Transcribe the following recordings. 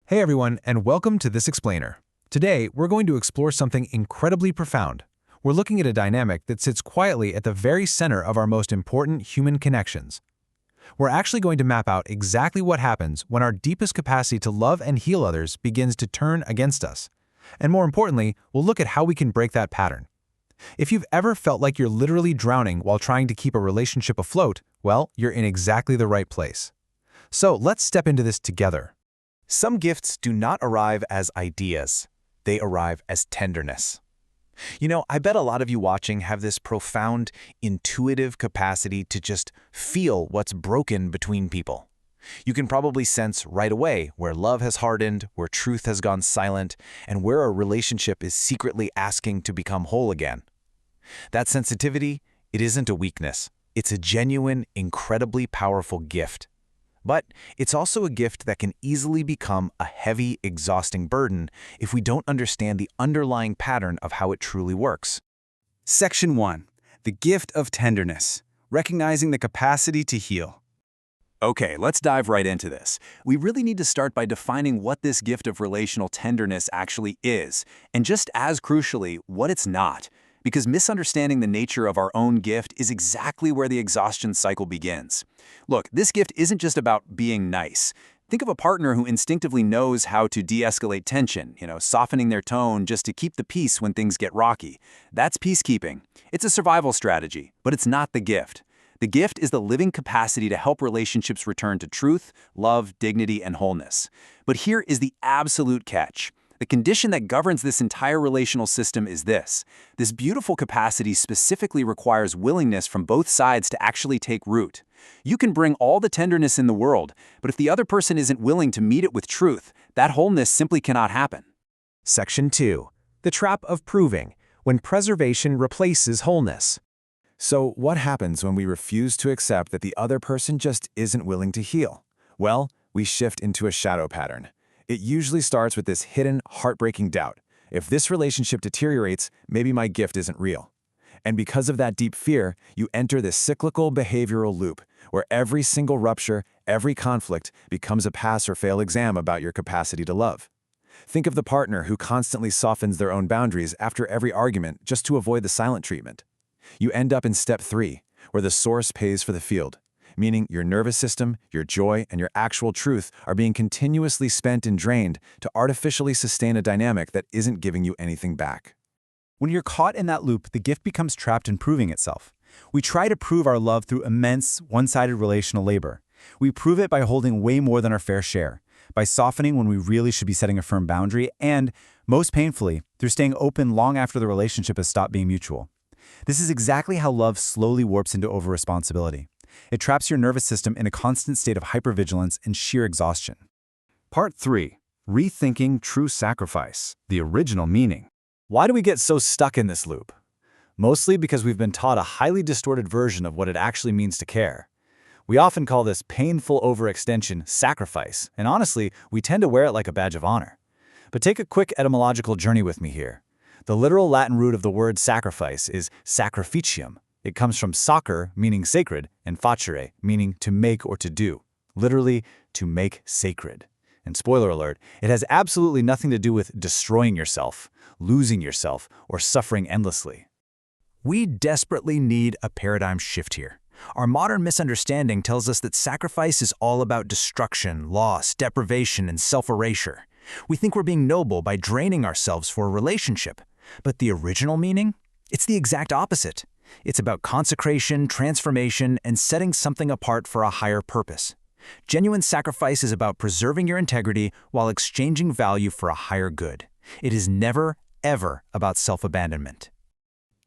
Hey everyone, and welcome to This Explainer. Today, we're going to explore something incredibly profound. We're looking at a dynamic that sits quietly at the very center of our most important human connections. We're actually going to map out exactly what happens when our deepest capacity to love and heal others begins to turn against us. And more importantly, we'll look at how we can break that pattern. If you've ever felt like you're literally drowning while trying to keep a relationship afloat, well, you're in exactly the right place. So let's step into this together. Some gifts do not arrive as ideas. They arrive as tenderness. I bet a lot of you watching have this profound, intuitive capacity to just feel what's broken between people. You can probably sense right away where love has hardened, where truth has gone silent, and where a relationship is secretly asking to become whole again. That sensitivity, it isn't a weakness. It's a genuine, incredibly powerful gift. But it's also a gift that can easily become a heavy, exhausting burden if we don't understand the underlying pattern of how it truly works. Section 1. The gift of tenderness. Recognizing the capacity to heal. Okay, let's dive right into this. We really need to start by defining what this gift of relational tenderness actually is, and just as crucially, what it's not. Because misunderstanding the nature of our own gift is exactly where the exhaustion cycle begins. Look, this gift isn't just about being nice. Think of a partner who instinctively knows how to de-escalate tension, softening their tone just to keep the peace when things get rocky. That's peacekeeping. It's a survival strategy, but it's not the gift. The gift is the living capacity to help relationships return to truth, love, dignity, and wholeness. But here is the absolute catch. The condition that governs this entire relational system is this. This beautiful capacity specifically requires willingness from both sides to actually take root. You can bring all the tenderness in the world, but if the other person isn't willing to meet it with truth, that wholeness simply cannot happen. Section 2. The trap of proving, when preservation replaces wholeness. So what happens when we refuse to accept that the other person just isn't willing to heal? Well, we shift into a shadow pattern. It usually starts with this hidden, heartbreaking doubt. If this relationship deteriorates, maybe my gift isn't real. And because of that deep fear, you enter this cyclical behavioral loop, where every single rupture, every conflict becomes a pass or fail exam about your capacity to love. Think of the partner who constantly softens their own boundaries after every argument just to avoid the silent treatment. You end up in step 3, where the source pays for the field. Meaning your nervous system, your joy, and your actual truth are being continuously spent and drained to artificially sustain a dynamic that isn't giving you anything back. When you're caught in that loop, the gift becomes trapped in proving itself. We try to prove our love through immense, one-sided relational labor. We prove it by holding way more than our fair share, by softening when we really should be setting a firm boundary, and, most painfully, through staying open long after the relationship has stopped being mutual. This is exactly how love slowly warps into over-responsibility. It traps your nervous system in a constant state of hypervigilance and sheer exhaustion. Part 3. Rethinking true sacrifice, the original meaning. Why do we get so stuck in this loop? Mostly because we've been taught a highly distorted version of what it actually means to care. We often call this painful overextension sacrifice, and honestly, we tend to wear it like a badge of honor. But take a quick etymological journey with me here. The literal Latin root of the word sacrifice is sacrificium. It comes from sacre, meaning sacred, and facere, meaning to make or to do. Literally, to make sacred. And spoiler alert, it has absolutely nothing to do with destroying yourself, losing yourself, or suffering endlessly. We desperately need a paradigm shift here. Our modern misunderstanding tells us that sacrifice is all about destruction, loss, deprivation, and self-erasure. We think we're being noble by draining ourselves for a relationship. But the original meaning? It's the exact opposite. It's about consecration, transformation, and setting something apart for a higher purpose. Genuine sacrifice is about preserving your integrity while exchanging value for a higher good. It is never, ever about self-abandonment.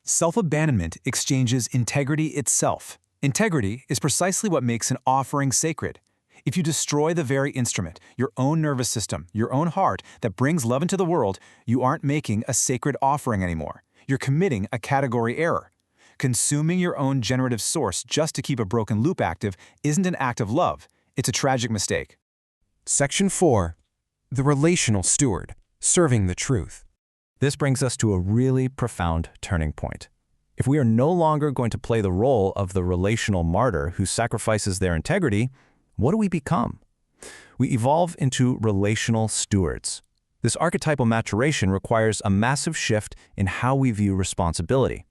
Self-abandonment exchanges integrity itself. Integrity is precisely what makes an offering sacred. If you destroy the very instrument, your own nervous system, your own heart, that brings love into the world, you aren't making a sacred offering anymore. You're committing a category error. Consuming your own generative source just to keep a broken loop active isn't an act of love. It's a tragic mistake. Section 4. The Relational Steward, Serving the Truth. This brings us to a really profound turning point. If we are no longer going to play the role of the relational martyr who sacrifices their integrity, what do we become? We evolve into relational stewards. This archetypal maturation requires a massive shift in how we view responsibility.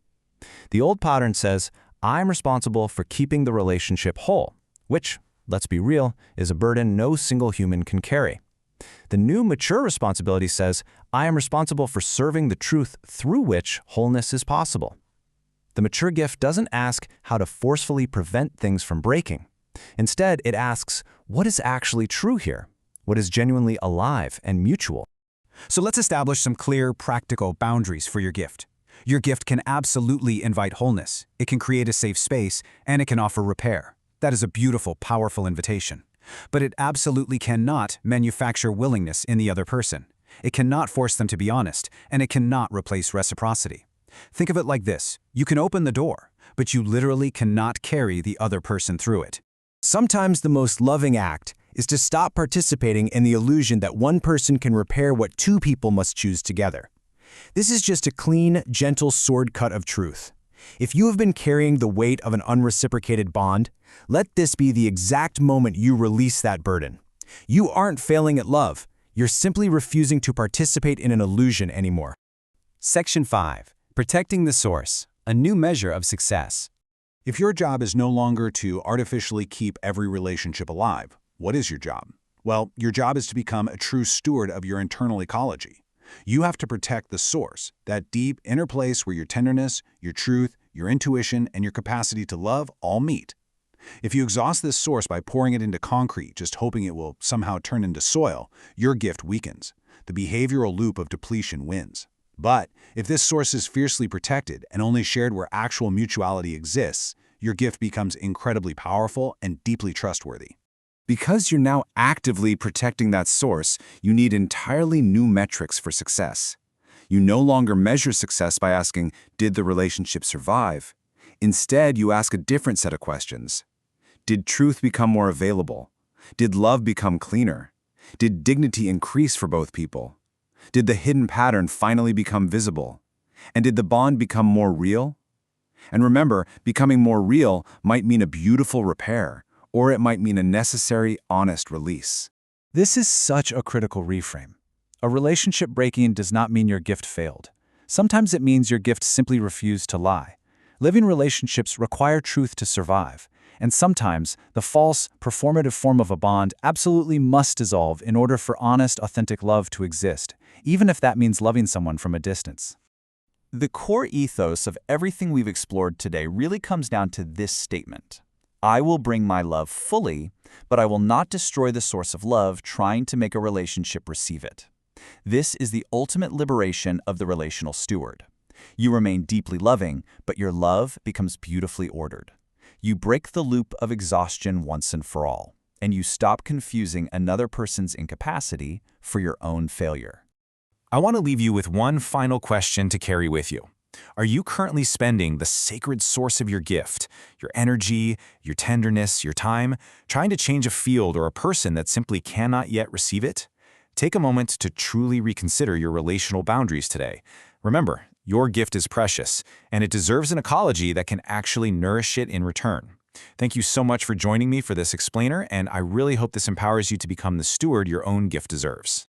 The old pattern says, I'm responsible for keeping the relationship whole, which, let's be real, is a burden no single human can carry. The new mature responsibility says, I am responsible for serving the truth through which wholeness is possible. The mature gift doesn't ask how to forcefully prevent things from breaking. Instead, it asks, what is actually true here? What is genuinely alive and mutual? So let's establish some clear, practical boundaries for your gift. Your gift can absolutely invite wholeness. It can create a safe space, and it can offer repair. That is a beautiful, powerful invitation. But it absolutely cannot manufacture willingness in the other person. It cannot force them to be honest, and it cannot replace reciprocity. Think of it like this. You can open the door, but you literally cannot carry the other person through it. Sometimes the most loving act is to stop participating in the illusion that one person can repair what two people must choose together. This is just a clean, gentle sword cut of truth. If you have been carrying the weight of an unreciprocated bond, let this be the exact moment you release that burden. You aren't failing at love. You're simply refusing to participate in an illusion anymore. Section 5. Protecting the source, a new measure of success. If your job is no longer to artificially keep every relationship alive, what is your job? Well, your job is to become a true steward of your internal ecology. You have to protect the source, that deep inner place where your tenderness, your truth, your intuition, and your capacity to love all meet. If you exhaust this source by pouring it into concrete, just hoping it will somehow turn into soil, your gift weakens. The behavioral loop of depletion wins. But if this source is fiercely protected and only shared where actual mutuality exists, your gift becomes incredibly powerful and deeply trustworthy. Because you're now actively protecting that source, you need entirely new metrics for success. You no longer measure success by asking, did the relationship survive? Instead, you ask a different set of questions. Did truth become more available? Did love become cleaner? Did dignity increase for both people? Did the hidden pattern finally become visible? And did the bond become more real? And remember, becoming more real might mean a beautiful repair, or it might mean a necessary, honest release. This is such a critical reframe. A relationship breaking does not mean your gift failed. Sometimes it means your gift simply refused to lie. Living relationships require truth to survive, and sometimes the false, performative form of a bond absolutely must dissolve in order for honest, authentic love to exist, even if that means loving someone from a distance. The core ethos of everything we've explored today really comes down to this statement. I will bring my love fully, but I will not destroy the source of love trying to make a relationship receive it. This is the ultimate liberation of the relational steward. You remain deeply loving, but your love becomes beautifully ordered. You break the loop of exhaustion once and for all, and you stop confusing another person's incapacity for your own failure. I want to leave you with one final question to carry with you. Are you currently spending the sacred source of your gift, your energy, your tenderness, your time, trying to change a field or a person that simply cannot yet receive it? Take a moment to truly reconsider your relational boundaries today. Remember, your gift is precious, and it deserves an ecology that can actually nourish it in return. Thank you so much for joining me for this explainer, and I really hope this empowers you to become the steward your own gift deserves.